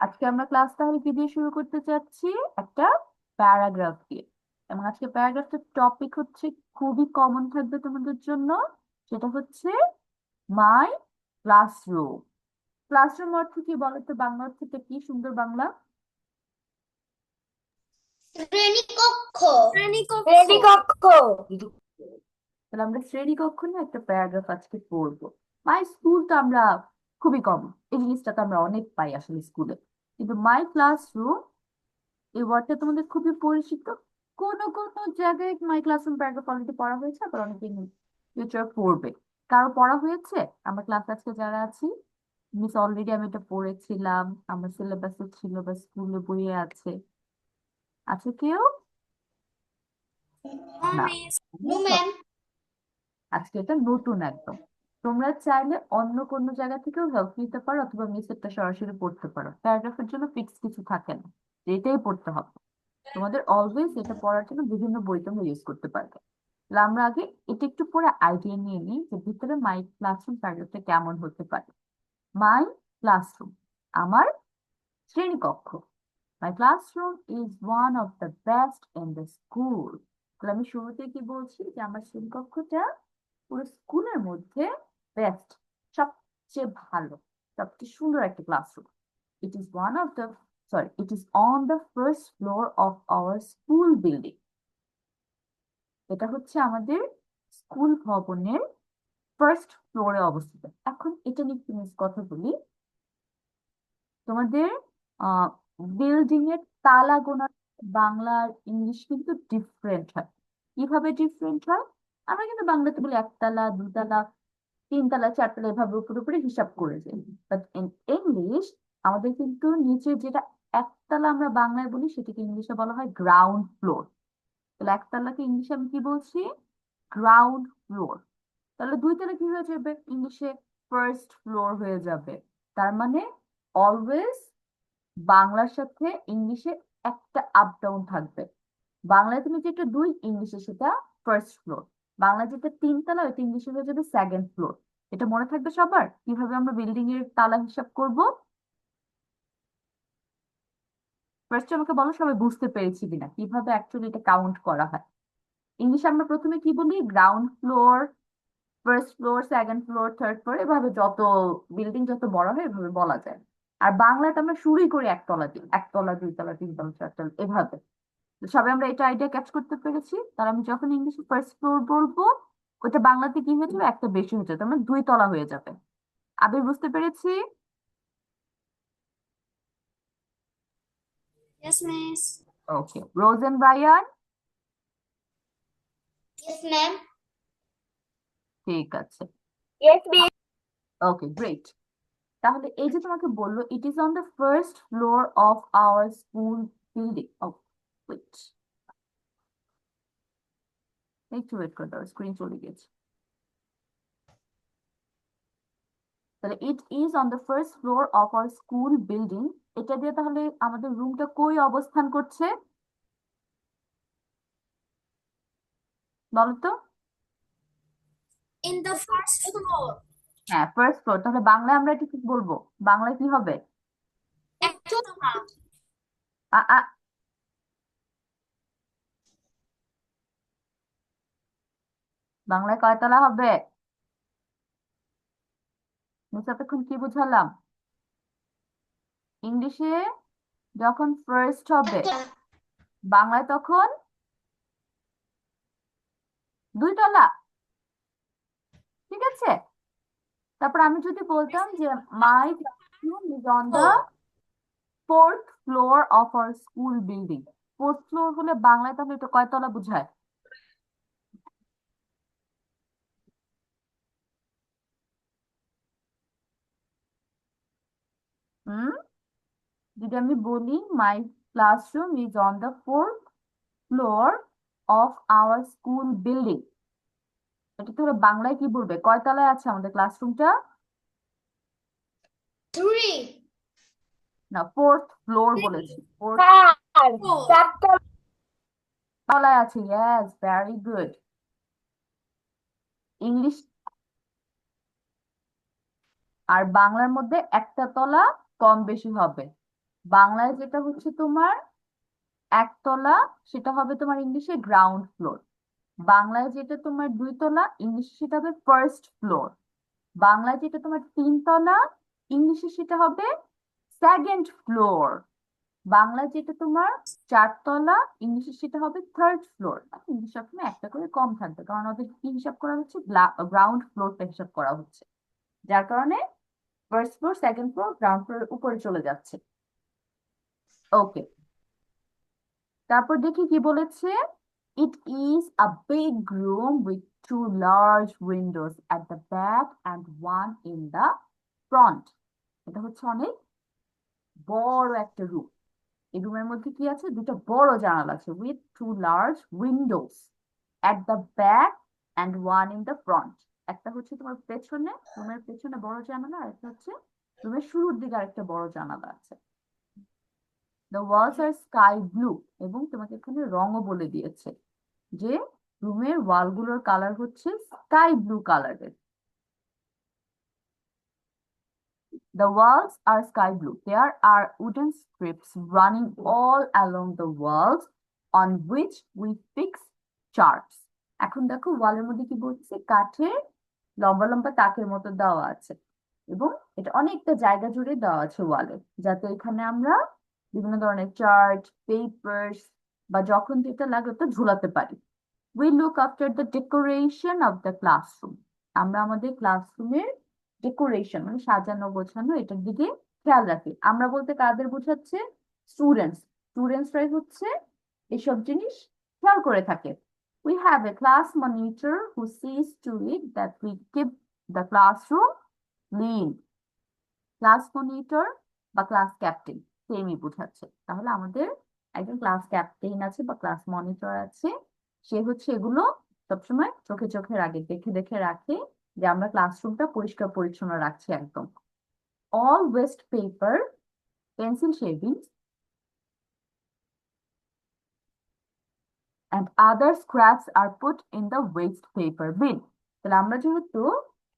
আজকে আমরা ক্লাস তাহলে কি দিয়ে শুরু করতে চাচ্ছি? একটা প্যারাগ্রাফ দিয়ে। এবং আজকে প্যারাগ্রাফটার টপিক হচ্ছে খুবই কমন থাকবে তোমাদের জন্য। সেটা হচ্ছে মাই ক্লাসরুম। ক্লাসরুম অর্থ কি বলো তো? বাংলা অর্থটা কি? সুন্দর বাংলা। শ্রেণীকক্ষ। শ্রেণীকক্ষ। তাহলে আমরা শ্রেণীকক্ষ নিয়ে একটা প্যারাগ্রাফ আজকে পড়বো। মাই স্কুল তো আমরা খুবই কম, এই জিনিসটা তো আমরা অনেক পাই আসলে স্কুলে। কিন্তু মাই ক্লাসরুম এই ওয়ার্ডটা তোমাদের খুবই পরিচিত। কোন কোন জায়গায় মাই ক্লাসরুম প্যারাগ্রাফ অলরেডি পড়া হয়েছে, আবার অনেকে ফিউচার পড়বে। কারো পড়া হয়েছে? আমার ক্লাস আজকে যারা আছি, মিস অলরেডি আমি এটা পড়েছিলাম, আমার সিলেবাসে ছিল বা স্কুলে বইয়ে আছে। আছে কেউ? না। No ma'am. আজকে এটা নতুন একদম। তোমরা চাইলে অন্য কোনো জায়গা থেকেও হেল্প নিতে পারো, অথবা মিসেরটা সরাসরি পড়তে পারো। প্যারাগ্রাফের জন্য ফিক্স কিছু থাকে না যে এটাই পড়তে হবে। তোমাদের অলওয়েজ এটা পড়ার জন্য বিভিন্ন বই তোমরা ইউজ করতে পারবে। তাহলে আমরা আগে এটা একটু পরে আইডিয়া নিয়ে নিই যে ভিতরে মাই ক্লাসরুম প্যারাগ্রাফটা কেমন হতে পারে। মাই ক্লাসরুম, আমার শ্রেণীকক্ষ। মাই classroom is one of the best in the school. তাহলে আমি শুরুতে কি বলছি যে আমার শ্রেণীকক্ষটা পুরো স্কুলের মধ্যে বেস্ট, সবচেয়ে ভালো, সবচেয়ে সুন্দর একটা classroom. It is one of the sorry it is on the first floor of our school building. এটা হচ্ছে আমাদের স্কুল ভবনের ফার্স্ট ফ্লোরে অবস্থিত। এখন এটা নিয়ে একটু কথা বলি। তোমাদের আহ বিল্ডিং এর তালা গোনা বাংলা আর ইংলিশ কিন্তু ডিফারেন্ট হয়। কিভাবে ডিফারেন্ট হয়? আমরা কিন্তু বাংলাতে বলি একতলা, দুতলা, তিনতলা, চারতলা, এভাবে উপরে উপরে হিসাব করে যাই। বাট ইন ইংলিশ আমাদের কিন্তু নিচে যেটা একতলা আমরা বাংলায় বলি, সেটাকে ইংলিশে বলা হয় গ্রাউন্ড ফ্লোর। তাহলে একতলাকে ইংলিশে আমি কি বলছি? Ground floor. তাহলে দুই তলা কি হয়ে যাবে ইংলিশে? ফার্স্ট ফ্লোর হয়ে যাবে। তার মানে অলওয়েজ বাংলার সাথে ইংলিশে একটা আপ ডাউন থাকবে। বাংলায় তুমি যেটা দুই, ইংলিশে সেটা ফার্স্ট ফ্লোর। বাংলা যেটা তিনতলা, ওইটা ইংলিশে হয়ে যাবে সেকেন্ড ফ্লোর। এটা মনে থাকবে সবার, কিভাবে আমরা বিল্ডিং এর তালা হিসাব করব। ফার্স্ট আমাকে বলো সবাই বুঝতে পেরেছি কিনা কিভাবে অ্যাকচুয়ালি এটা কাউন্ট করা হয়। ইংলিশে আমরা প্রথমে কি বলি? Ground floor, first floor, second floor, third floor, এভাবে যত বিল্ডিং যত বড় হয় এভাবে বলা যায়। আর বাংলাতে আমরা শুরুই করি একতলা দিয়ে, একতলা, দুইতলা, তিনতলা, চারতলা, এভাবে। তো সবাই আমরা এটা আইডিয়া ক্যাচ করতে পেরেছি। তার আমি যখন ইংলিশে ফার্স্ট ফ্লোর বলবো, ওটা বাংলাতে কি হয়ে যাবে? একটা বেশি হয়ে যাবে, তার মানে দুই তলা হয়ে যাবে। আবির বুঝতে পেরেছি? Yes miss. Okay, Rose and Brian. Yes ma'am. ঠিক আছে। Yes miss. Okay, great. তাহলে এই যে তোমাকে বললো it is on the first floor of our school building. Oh wait, একটু ওয়েট করে দাও, স্ক্রিন চলে গেছে। তাহলে it is on the first floor of our school building. এটা দিয়ে তাহলে আমাদের রুমটা কই অবস্থান করছে বলো তো? In the first floor. হ্যাঁ, ফার্স্ট ফ্লোর। তাহলে বাংলায় আমরা এটা কি বলবো? বাংলায় কি হবে? একতলা। আ আ বাংলায় কয়তলা হবে? মিস এতক্ষণ কি বুঝালাম? ইংলিশে যখন ফার্স্ট হবে, একতলা। বাংলায় তখন দুই তলা। ঠিক আছে। তারপর আমি যদি বলতাম যে my classroom is on uh the fourth floor of our school building. Fourth floor হলে বাংলায় তাহলে এটা কয়তলা বোঝায়? হুম, যদি আমি বলি মাই classroom is on the fourth floor of our school building, এটা তাহলে বাংলায় কি বলবে? কয়তলায় আছে আমাদের ক্লাসরুমটা? থ্রি। না, ফোর্থ ফ্লোর বলেছি, ফোর্থ চার। ফোর। চারটা। তলায় আছে। Yes, very good. ইংলিশ আর বাংলার মধ্যে একটা তলা কম বেশি হবে। বাংলায় যেটা হচ্ছে তোমার একতলা, সেটা হবে তোমার ইংলিশে গ্রাউন্ড ফ্লোর। বাংলায় যেটা তোমার দুইতলা, ইংলিশে সেটা হবে ফার্স্ট ফ্লোর। বাংলায় যেটা তোমার তিনতলা, ইংলিশে সেটা হবে সেকেন্ড ফ্লোর। বাংলা যেটা তোমার চারতলা, ইংলিশে সেটা হবে থার্ড ফ্লোর। ইংলিশ সবসময় একটা করে কম থাকবে, কারণ ওদের কি হিসাব করা হচ্ছে, গ্রাউন্ড ফ্লোরটা হিসাব করা হচ্ছে, যার কারণে first floor, second floor, ground ফ্লোরের উপরে চলে যাচ্ছে। ওকে, তারপর দেখি কি বলেছে। It is a big room with two large windows at the back and one in the front. এটা হচ্ছে অনেক বড় একটা রুম। এই রুমের মধ্যে কি আছে, দুটো বড় জানালা আছে, with two large windows at the back and one in the front. একটা হচ্ছে তোমার পেছনে, রুমের পেছনে বড় জানালা, আর একটা হচ্ছে রুমের শুরুর দিকে আরেকটা বড় জানালা আছে। The walls are sky blue, এবং তোমাকে এখানে রঙও বলে দিয়েছে যে রুমের ওয়ালগুলোর কালার হচ্ছে স্কাই ব্লু কালারের। The walls are sky blue. There are wooden strips running all along the walls on which we fix charts. এখন দেখো ওয়ালের মধ্যে কি বলছে, কাঠের লম্বা লম্বা তাকের মতো দেওয়া আছে, এবং এটা অনেকটা জায়গা জুড়ে দেওয়া আছে ওয়ালে, যাতে এখানে আমরা বিভিন্ন ধরনের চার্ট, পেপারস বা যখন যেটা লাগে ওটা ঝুলাতে পারি। We look after the decoration of the classroom. আমরা আমাদের ক্লাসরুমের ডেকোরেশন মানে সাজানো গোছানো এটার দিকে খেয়াল রাখি। আমরা বলতে কাদের বোঝাচ্ছে, স্টুডেন্টস। স্টুডেন্টসরাই হচ্ছে এসব জিনিস খেয়াল করে থাকে। We have a class monitor who sees to it that we keep the classroom clean. Class monitor বা ক্লাস ক্যাপ্টেন সেমই বোঝাচ্ছে। তাহলে আমাদের একজন ক্লাস ক্যাপ্টেন আছে বা ক্লাস মনিটর আছে, সে হচ্ছে এগুলো সবসময় চোখে চোখে রাখে, দেখে দেখে রাখে যে আমরা ক্লাসরুমটা পরিষ্কার পরিচ্ছন্ন রাখছি একদম। All waste paper, pencil shavings and other scraps are put in the waste paper bin. তাহলে আমরা যেহেতু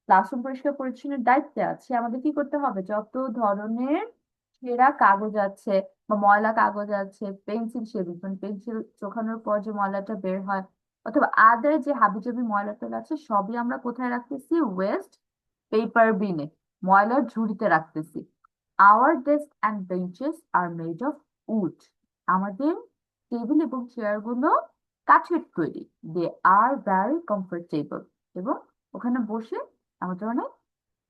ক্লাসরুম পরিষ্কার পরিচ্ছন্নের দায়িত্বে আছি, আমাদের কি করতে হবে, যত ধরনের ছেঁড়া কাগজ আছে বা ময়লা কাগজ আছে, পেন্সিল শেভিং মানে পেন্সিল চোখানোর পর যে ময়লাটা বের হয়, অথবা আদার যে হাবিজাবি ময়লা টয়লা আছে, সবই আমরা কোথায় রাখতেছি, ওয়েস্ট পেপার বিনে, ময়লার ঝুড়িতে রাখতেছি। Our desk and benches are made of wood. আমাদের টেবিল এবং চেয়ার গুলো কাঠের তৈরি। দে আর ভ্যারি কমফোর্টেবল, এবং ওখানে বসে আমাদের অনেক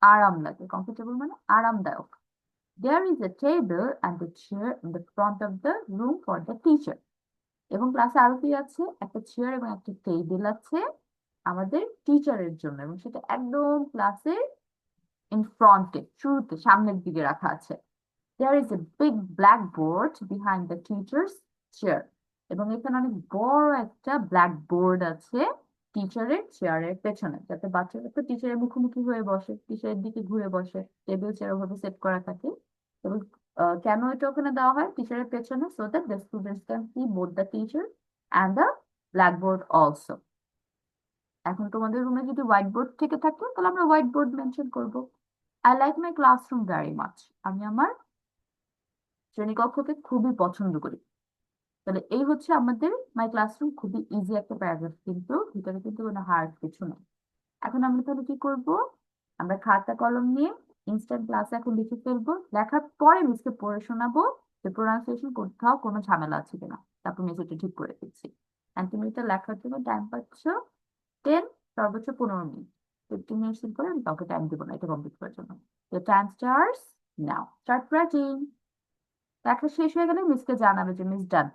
আরাম লাগে। কমফোর্টেবল মানে আরামদায়ক। There is a table and a chair in the front of the room for the teacher. এবং ক্লাসে আরো কি আছে, একটা চেয়ার এবং একটা টেবিল আছে আমাদের টিচারের জন্য, এবং সেটা একদম ক্লাসের ইন ফ্রন্টে, শুরুতে সামনের দিকে রাখা আছে। There is a big blackboard behind the teacher's chair. এবং এখানে অনেক বড় একটা ব্ল্যাকবোর্ড আছে টিচারের চেয়ারের পেছনে, যাতে বাচ্চারা তো টিচারের মুখোমুখি হয়ে বসে, টিচারের দিকে ঘুরে বসে, টেবিল চেয়ার ওভাবে সেট করা থাকে। এবং কেন এটা ওখানে দেওয়া হয় টিচারের পেছনে, so that the students can see both the teacher and the blackboard also. এখন তোমাদের রুমে যদি হোয়াইট বোর্ড থেকে থাকে, তাহলে আমরা হোয়াইট বোর্ড মেনশন করবো। I like my classroom very much. আমি আমার শ্রেণীকক্ষকে খুবই পছন্দ করি। তাহলে এই হচ্ছে আমাদের মাই ক্লাসরুম, খুবই ইজি একটা প্যারাগ্রাফ, কিন্তু ভিতরে কিন্তু কোনো হার্ড কিছু নেই। এখন আমরা তাহলে কি করব, আমরা খাতা কলম নিয়ে ইনস্ট্যান্ট ক্লাস এখন লিখে ফেলবো, লেখার পরে মিসকে পড়ে শোনাবো যে প্রোনাউন্সিয়েশন কোথাও কোনো ঝামেলা আছে কিনা, তারপর মিস এটা ঠিক করে দিচ্ছি। অ্যান্ড তুমি এটা লেখার জন্য টাইম পাচ্ছ 10, সর্বোচ্চ 15 মিনিট। 15 মিনিটস পরে আমি কাউকে টাইম দেবো না এটা কমপ্লিট করার জন্য। তো time starts now, start writing. লেখা শেষ হয়ে গেলে মিসকে জানাবে যে মিস ডান।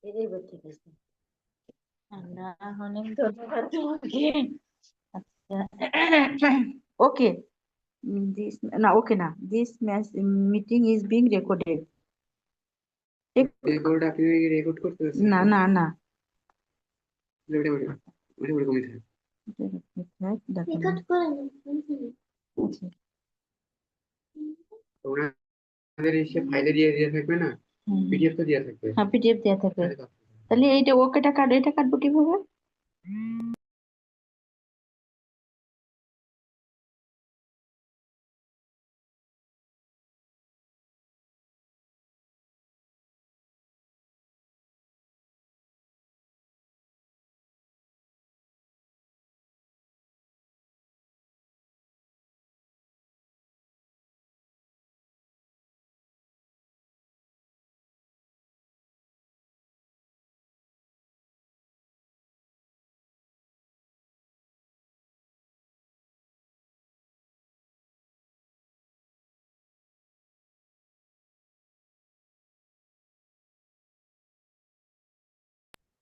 এবার ঠিক আছে। আল্লাহ, অনেক ধন্যবাদ তোমাকে। আচ্ছা, ওকে। দিস না, ওকে না, this meeting is being recorded. Record আপনি রেকর্ড করতে পারছেন না না না, ওটা ওটা ওটা ওটা কমে থাকে দেখো না। রেকর্ড করে নিন। আচ্ছা, ওনাদের এসে ফাইলে দিয়ে দিয়ে থাকবে না, পিডিএফ তো দিয়ে থাকবে। হ্যাঁ, পিডিএফ দেওয়া থাকে। তাহলে তো- তাহলে এইটা ওকেটা কাট, এটা কাটবো কিভাবে?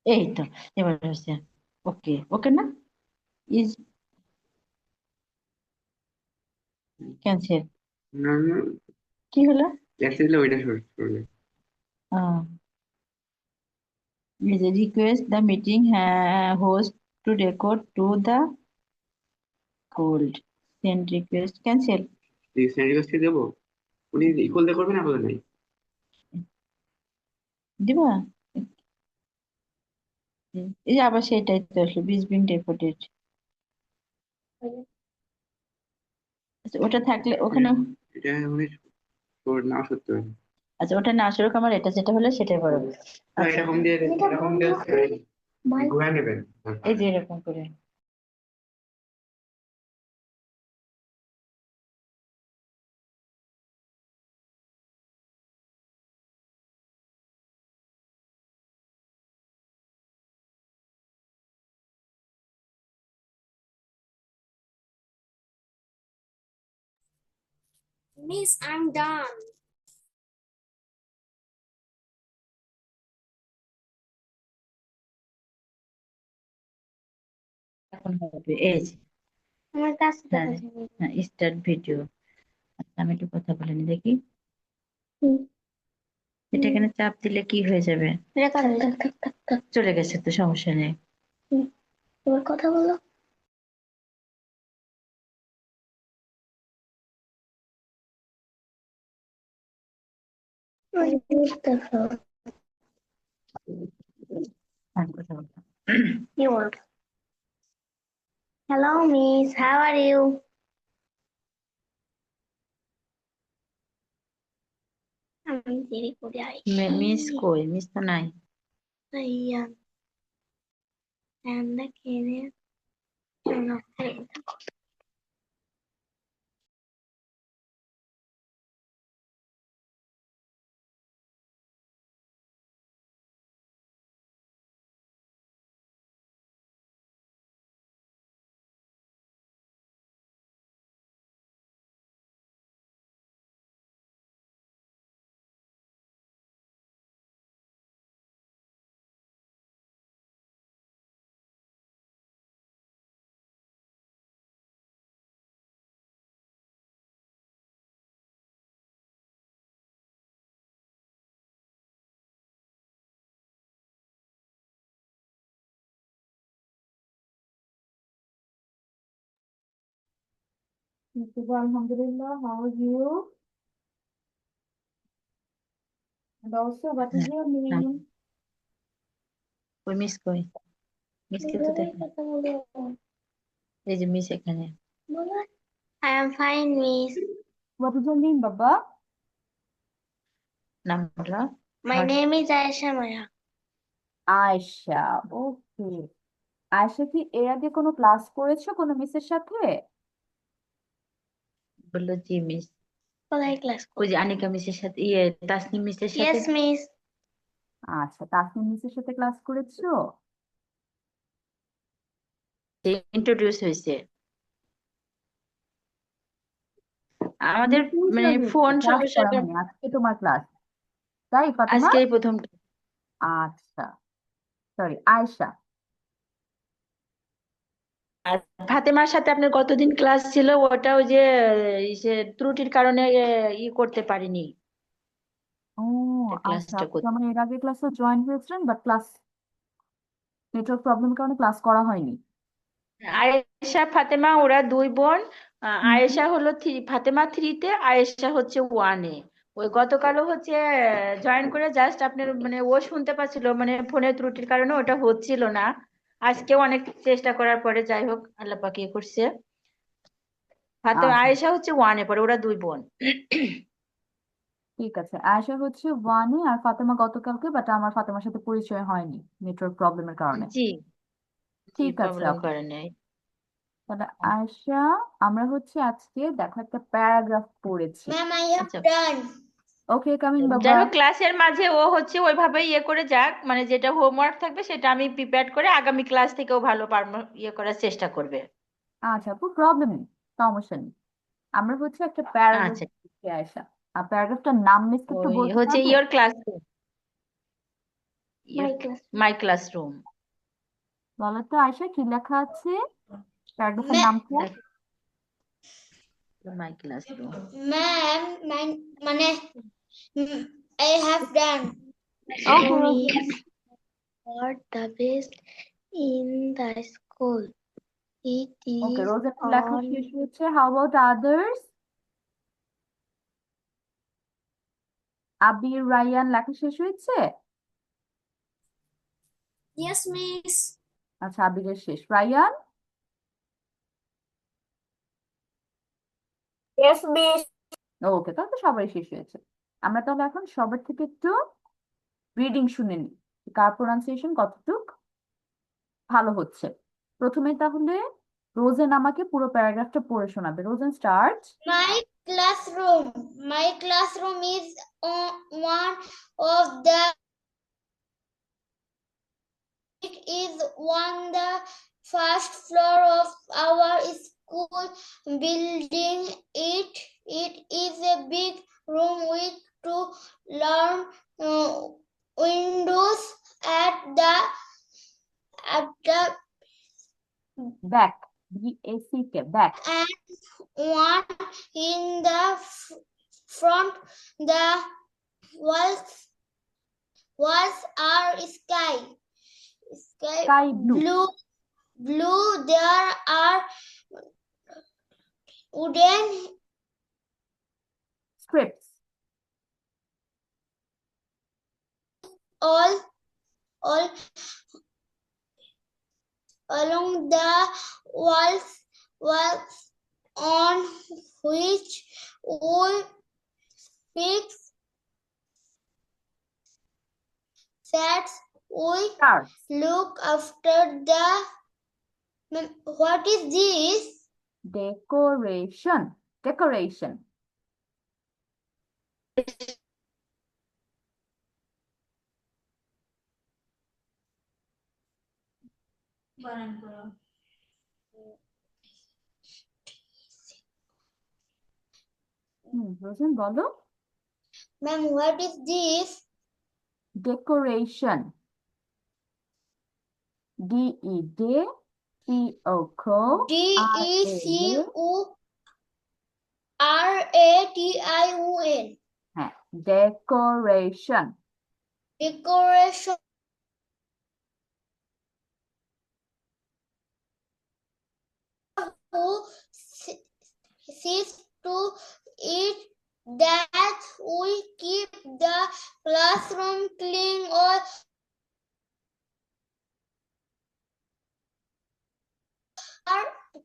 এই তো, এবার হচ্ছে। ওকে, ওকে না, ইজ ক্যান্সেল। না না, কি হলো? ক্যান্সেল দিলে ওইটা করবে। Is a request the meeting host to record to the cold. Send request cancel. Friend request দেবো, উনি ইকুয়াল দিয়ে করবেন আপনাদের নাই। দিবা? এই যে আবার সেটাই তো আসলো, বিজ বিং রেকর্ডেড। আচ্ছা, ওটা থাকলে ওখানে। এটা উনি না সত্যি হয়। আচ্ছা, ওটা না আসলে আমার এটা যেটা হলো সেটাই বড়। না, আচ্ছা, এরকম দিয়ে ঘুরে নেবেন। এই যে এরকম করে। Miss, I'm done. এখন হবে এই যে, আমার কাছে হ্যাঁ হ্যাঁ, স্টার্ট ভিডিও। আচ্ছা, আমি একটু কথা বলে নি দেখি। এটা এখানে চাপ দিলে কি হয়ে যাবে? চলে গেছে তো, সমস্যা নেই। এবার কথা বলো। আমি কথা বলতাম। Hello, Miss. How are you? আমি দেরি করে আইছি। মিস কই? মিস তো নাই। ভাইয়া, রান্না খেয়ে জন্য Alhamdulillah, how are you? And also, what is your name? ওই মিস কই? মিসকে তো দেখো, কথা বলো। এই যে মিস এখানে। বলো। I am fine, Miss. What is your name, Baba? নাম বলো। My আমার name is Aisha Maya. Ayesha, ওকে। আয়শা কি এর আগে কোনো ক্লাস করেছো কোনো মিসের সাথে? বললো জি মিস। কোথায় ক্লাস ওই করো? যে আনিকা মিসের সাথে, তাসনিম মিসের সাথে। Yes, Miss. আচ্ছা, তাসনিম মিসের সাথে ক্লাস করেছো? ইন্ট্রোডিউস হয়েছে তুমি আমাদের, কোন মানে ক্লাসে ফোন ক্লাস করা সমস্যাটা। হয়নি, আজকে তোমার ক্লাস, তাই ফাতেমা? আজকেই প্রথম। আচ্ছা। সরি, আয়েশা। আর ফাতেমার সাথে আপনার কতদিন ক্লাস ছিল? ওটা ওই যে সে ত্রুটির কারণে করতে পারিনি ও আচ্ছা, ক্লাসটা আপনি তো করতে। আমার এর আগে ক্লাসে জয়েন হয়েছিলেন, বাট ক্লাস নেটওয়ার্ক প্রবলেমের কারণে ক্লাস করা হয়নি। আয়েশা ফাতেমা ওরা দুই বোন। হুম হুম। আয়েশা হলো ফাতেমা 3-তে, আয়েশা হচ্ছে 1-এ। ওই গতকালও হচ্ছে জয়েন করে জাস্ট আপনার মানে ও শুনতে পাচ্ছিল, মানে ফোনের ত্রুটির কারণে ওটা হচ্ছিল না। আজকেও অনেক চেষ্টা করার পরে যাই হোক আল্লাহ পাক ইয়ে করছে। আচ্ছা আয়েশা হচ্ছে 1-এ পড়ে, ওরা দুই বোন। ঠিক আছে, আয়েশা হচ্ছে ওয়ানে আর ফাতেমা গতকালকে, বাট আমার ফাতেমার সাথে পরিচয় হয়নি নেটওয়ার্ক প্রবলেমের কারণে। জি জি, ঠিক আছে প্রবলেম আপু, করে নেই। তাহলে আয়েশা, আমরা হচ্ছে আজকে দেখো একটা প্যারাগ্রাফ পড়েছি। Ma'am, I have আচ্ছা, done. ওকে, কামিং যাই বাবা। হোক ক্লাসের মাঝে ও হচ্ছে ওইভাবে করে যাক, মানে যেটা হোমওয়ার্ক থাকবে সেটা আমি প্রিপেয়ার করে আগামী ক্লাস থেকেও ভালো করার চেষ্টা করবে। আচ্ছা আপু, প্রবলেম নেই, সমস্যা নেই। আমরা হচ্ছে একটা প্যারাগ্রাফ আচ্ছা, পড়ছি আয়েশা। আর প্যারাগ্রাফটার নাম মিসকে একটু ওই বলতে হচ্ছে পারবে? Your classroom. My class. My classroom. বলো তো আয়েশা, কি লেখা আছে প্যারাগ্রাফের Ma- নামটা? My classroom. Ma'am, mane, I have done. Okay Classroom Rozen. is for the best in the school. It okay is রোজেনের লেখা on শেষ হয়েছে, how about others? Abir, Rayan লেখা শেষ হয়েছে? Yes, miss. আচ্ছা, আবিরের শেষ, রায়ান? Yes, miss. ওকে, তাহলে তো সবাই শেষ হয়েছে। আমরা তাহলে এখন সবার থেকে একটু রিডিং শুনে নিই, কার প্রোনাউন্সিয়েশন কতটুক ভালো হচ্ছে। প্রথমে তাহলে রোজেন আমাকে পুরো প্যারাগ্রাফটা পড়ে শোনাবে। Rosen, start. My classroom is on one of the. It is on the first floor of our school building. It is a big room with two large windows at the back, BACK, back. and one in the front. The walls are sky sky blue. blue. There are wooden scripts. all along the walls on which we fix sets. We starts. look after the. What is this? Decoration. Decoration. Rosen বলো। Ma'am, what is this? Decoration, DECORATION। DECORATION. হ্যাঁ, decoration. Decoration. Who sees to it that we keep the classroom clean or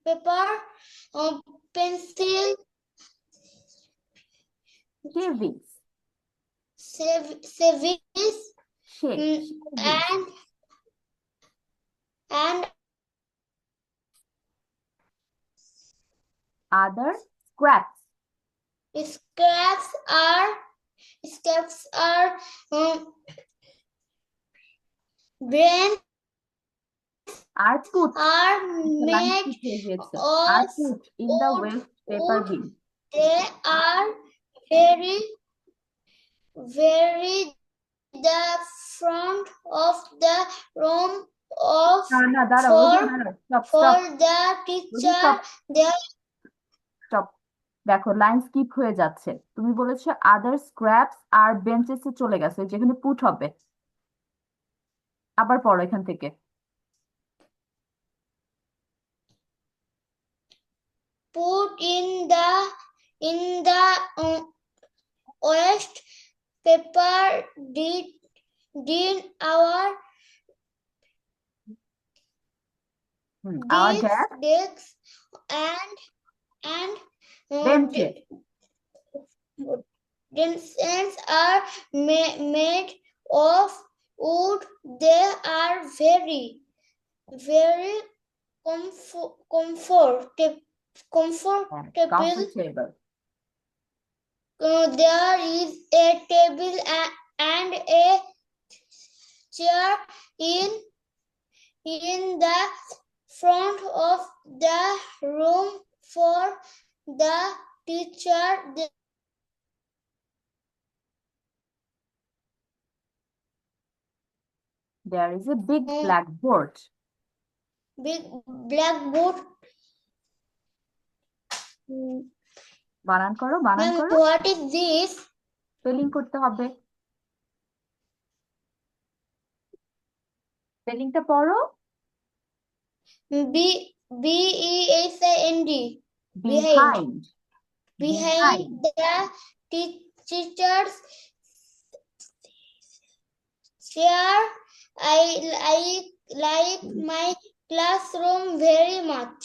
paper, pencil, savings. savings, savings. and other scraps. scraps are brains R put, are line made হয়ে গেছে, আর of put in the wood. West paper bin. They are very the front of the room of না দাঁড়াও for stop for the stop teacher there stop দেখো line skip হয়ে যাচ্ছে তুমি বলেছো আদার scraps আর বেঞ্চেসে চলে গেছে যেখানে পুট হবে আবার পড়ো এখান থেকে put in the waste paper did our our desks desk and benches desks are made of wood. They are very comfortable. comfortable There is a table and a chair in the front of the room for the teacher. there is a big blackboard Big blackboard. বানান করো Ma'am, what is this? Spelling করতে হবে স্পেলিংটা পড়ো BEHIND. behind Behind the teacher's chair. I like my classroom very much.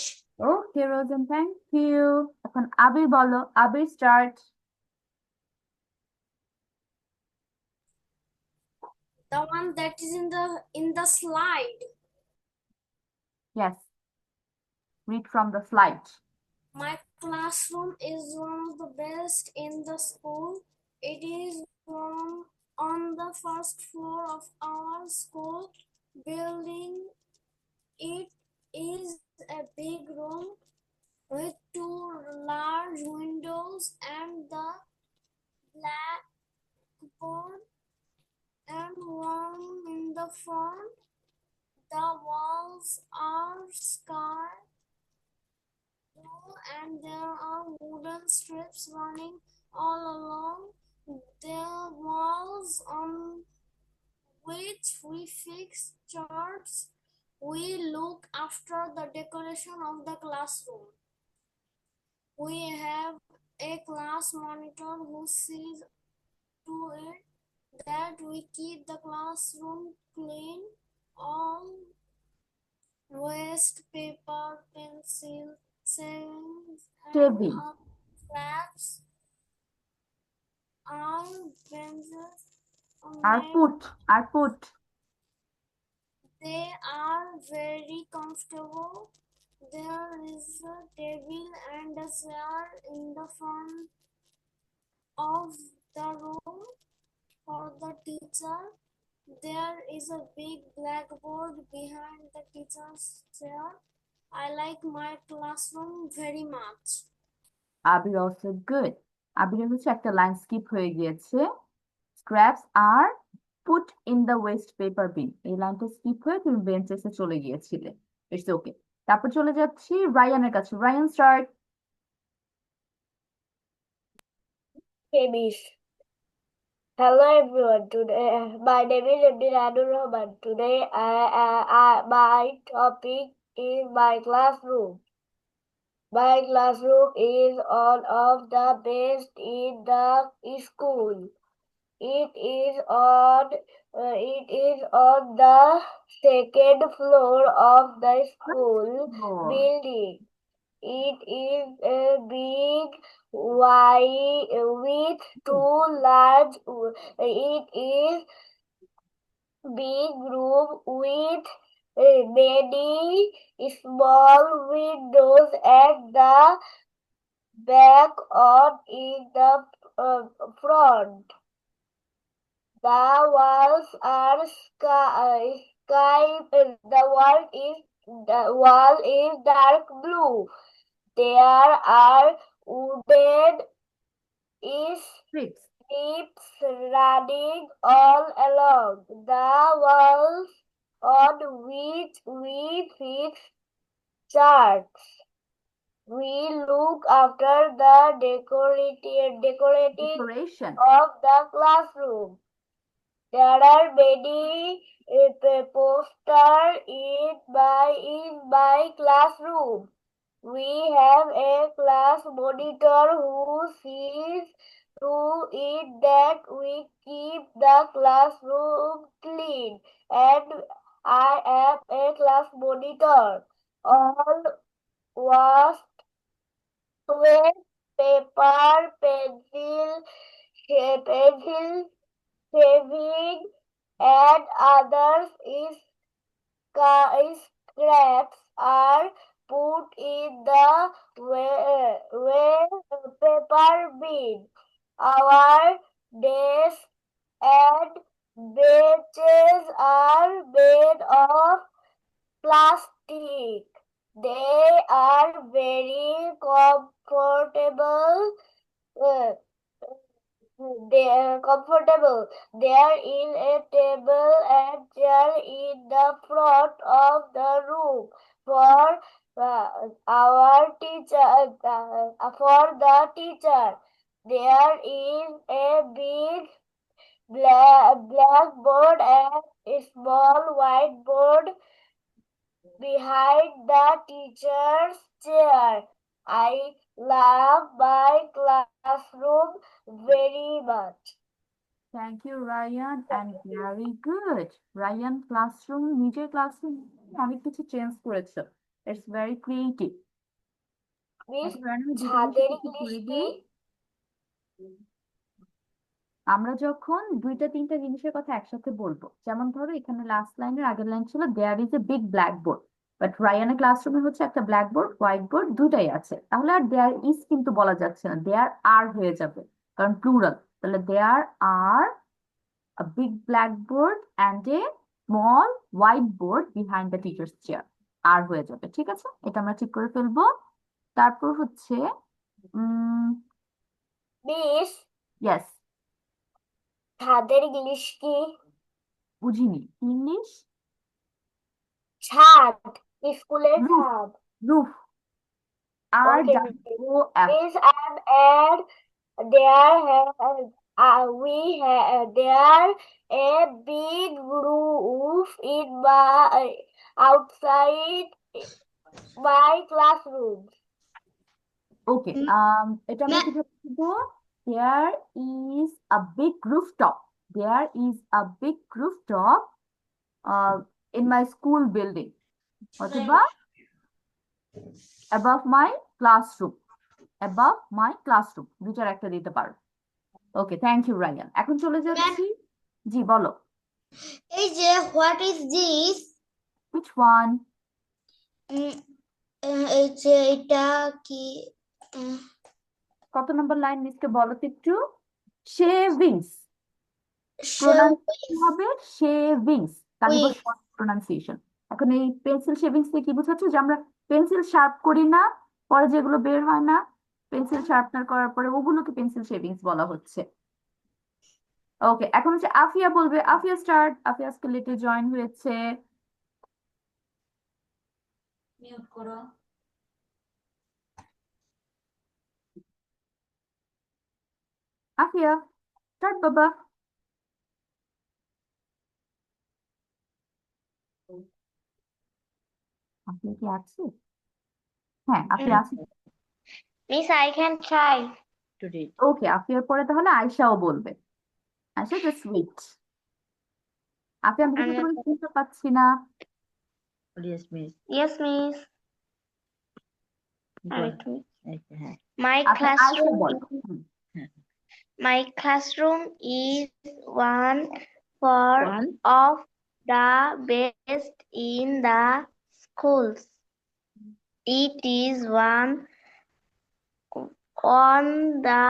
Okay Rosen thank you এখন আবির বলো Abir start The one that is in the slide. yes read from the slide My classroom is one of the best in the school. It is on the first floor of our school building. It is a big room with two large windows and the blackboard and warm in the front. The walls are sky blue and there are wooden strips running all along the walls on which we fix charts. We look after the decoration of the classroom. We have a class monitor who sees to it that we keep the classroom clean. All waste paper, pencil, savings, and Saving. other scraps are benches are put They are very comfortable. There is a table and a chair in the front of the room for the teacher. There is a big blackboard behind the teacher's chair. I like my classroom very much. Abir also good আবির হচ্ছে একটা line skip হয়ে গিয়েছে scraps are put in the waste paper bin এই লাইনটা skip হয়ে তুমি বেঞ্চেসে চলে গিয়েছিলে ইটস ওকে তারপর চলে যাচ্ছি রায়ানের কাছে Rayan start Okay, Miss. Hello everyone. Today, my name is Abdul Rahman. Today, my topic is my classroom. My classroom is one of the best in the school. It is on the second floor of the school building. It is a big, wide, with two large. It is big room with many small windows at the back or in the front. The walls are the wall is dark blue. There are wooden keeps running all along the walls on which we fix charts. We look after the decorating Decoration. of the classroom. There are many posters in my classroom. We have a class monitor who sees to it that we keep the classroom clean, and I am a class monitor. All was with paper, pencil, shaving, and others is scraps are put in the paper bin. Our desks and benches are made of plastic. They are very comfortable. uh, they are comfortable. There is a table and chair in the front of the room for our teacher. For the teacher, there is a big blackboard and a small whiteboard behind the teacher's chair. I love my classroom very much. Thank you, Ryan, and very good. Ryan classroom, নিজের classroom অনেক কিছু change করেছে। It's very creative. Miss এখন Ryan, আমি দুটো ছাদের জিনিস একটু ইংলিশ করে কি? দিই। আমরা যখন দুইটা তিনটা জিনিসের কথা একসাথে বলবো, যেমন ধরো এখানে লাস্ট লাইনের আগের লাইন ছিল there is a big blackboard, but রায়ানের ক্লাসরুমে হচ্ছে একটা ব্ল্যাকবোর্ড হোয়াইট বোর্ড দুটাই আছে, তাহলে আর দেয়ার ইজ কিন্তু বলা যাচ্ছে না, দেয়ার আর হয়ে যাবে কারণ প্লুরাল। তাহলে দেয়ার আর a big blackboard and a small whiteboard behind the teacher's chair আর হয়ে যাবে, ঠিক আছে? এটা আমরা ঠিক করে ফেলবো। তারপর হচ্ছে মিস ইয়েস, ছাদের ইংলিশ কি? বুঝিনি ইংলিশ। ছাদ, স্কুলের রুফ, ছাদ। Roof, R Okay, WOF। miss, and there there a big roof in my outside my classroom. ওকে, এটা আমরা কিভাবে লিখবো? There is a big rooftop. There is a big rooftop in my school building. অথবা above my classroom. Above my classroom. দুইটার একটা দিতে পারো। ওকে, thank you Ryan. এখন চলে যাচ্ছি, জি বলো। এই যে what is this? Which one? এই যে এটা কি? কত নম্বর লাইন মিসকে বলো তো একটু। শেভিংস প্রোনাউন্সিয়েশন হবে শেভিংস, তার উপর শর্ট প্রোনাউন্সিয়েশন। এখন এই পেন্সিল শেভিংস কি বোঝাচ্ছ? যে আমরা পেন্সিল শার্প করি না, পরে যেগুলো বের হয় না পেন্সিল শার্পনার করার পরে, ওগুলোকে পেন্সিল শেভিংস বলা হচ্ছে। ওকে, এখন হচ্ছে আফিয়া বলবে। আফিয়া স্টার্ট। আফিয়া আজকে লেটে জয়েন হয়েছে। মিউট করো। আফিয়া স্টার্ট বাবা। আফিয়া কি আছে? হ্যাঁ, আফিয়া আছে। Miss, I can try. Today okay, আফিয়ার পরে তাহলে আয়শাও বলবে। Ayesha just wait. আফিয়া আমি কিন্তু তোমাকে শুনতে পাচ্ছি না। Yes miss. Yes, Miss. বল। Wait, হ্যাঁ My আচ্ছা, আয়শা classroom বলো। My classroom is one for One. of the best in the schools. It is one on the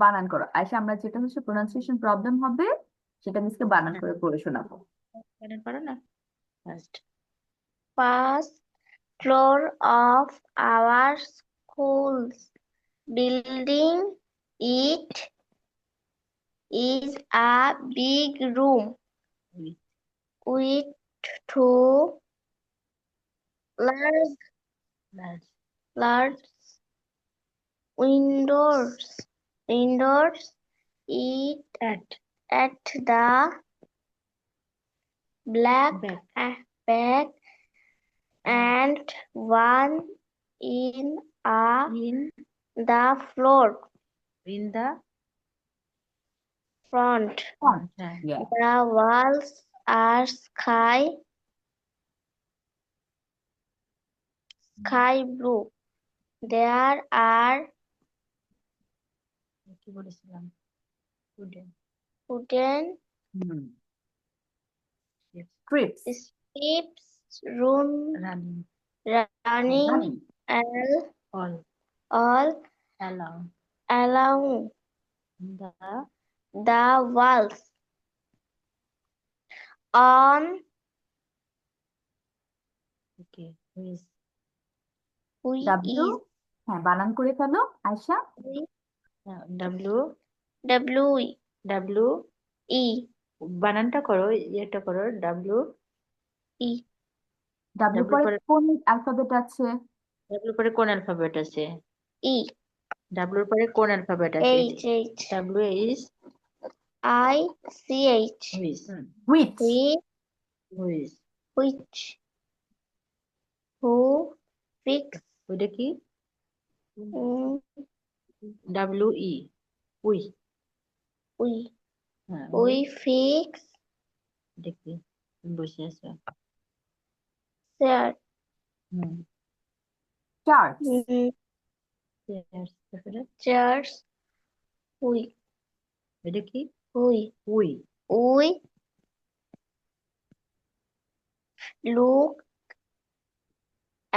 বানান করো আয়শা, আমরা যেটা হচ্ছে প্রোনাউন্সিয়েশন প্রবলেম হবে সেটা মিসকে বানান করে পড়ে শোনাবো। বানান করো না first. first floor of our schools building. It is a big room with two large windows. It at the back and one in the floor front. Font. Yeah. The walls are sky blue. There are wooden Hmm. Strips. strips running Running. all along the walls. On W. হ্যাঁ, বানান করে ফেলো Ayesha. W E বানানটা করো, ইয়েটা করো, W W W পরে পরে- কোন অ্যালফাবেট আছে? ডাব্লিউ পরে কোন অ্যালফাবেট আছে? E ডাব্লিউর পরে কোন অ্যালফাবেট আছে? H W is I C H which Which. which which who fix ওইটা কি? mm, W E we we হ্যাঁ we fix এটা কি? বসে আছে chair Charts. Yes, তারপরে chairs we এটা কি? we we look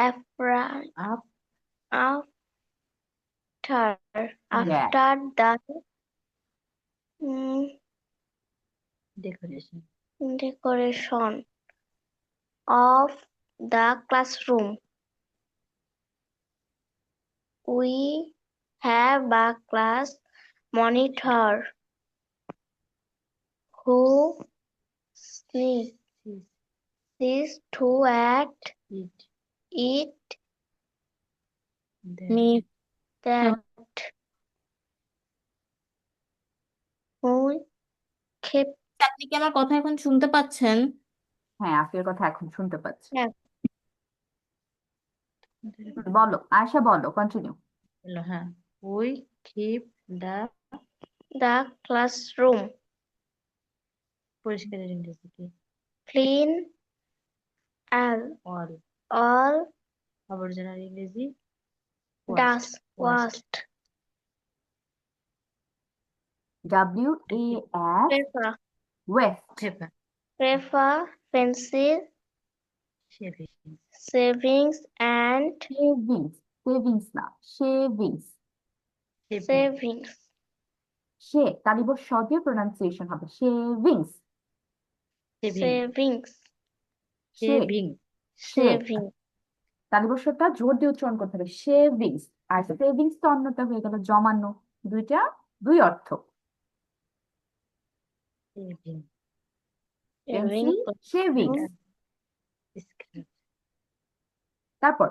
after up after Yeah. the mm, decoration decoration of the classroom. We have a class monitor who sees to at it it that we keep আপনি কি আমার কথা এখন শুনতে পাচ্ছেন? হ্যাঁ, আফিয়ার কথা এখন শুনতে পাচ্ছি। হ্যাঁ। বলো আয়শা, বলো, কন্টিনিউ। হ্যাঁ উই কিপ the classroom পরিষ্কারের ইংরেজি কি? clean and অল all আবর্জনার ইংরেজি dust washed. WAS. Paper, West. pencil, savings and Savings না, shavings. savings. সে তালিবর স দিয়ে প্রনাউন্সিয়েশন হবে shavings. Savings. শেভিং তালিবর সটা জোর দিয়ে উচ্চারণ করতে হবে shavings। আর সেভিংস তো অন্যটা হয়ে গেল জমানো। দুইটা দুই অর্থ। Pencil shavings। তারপর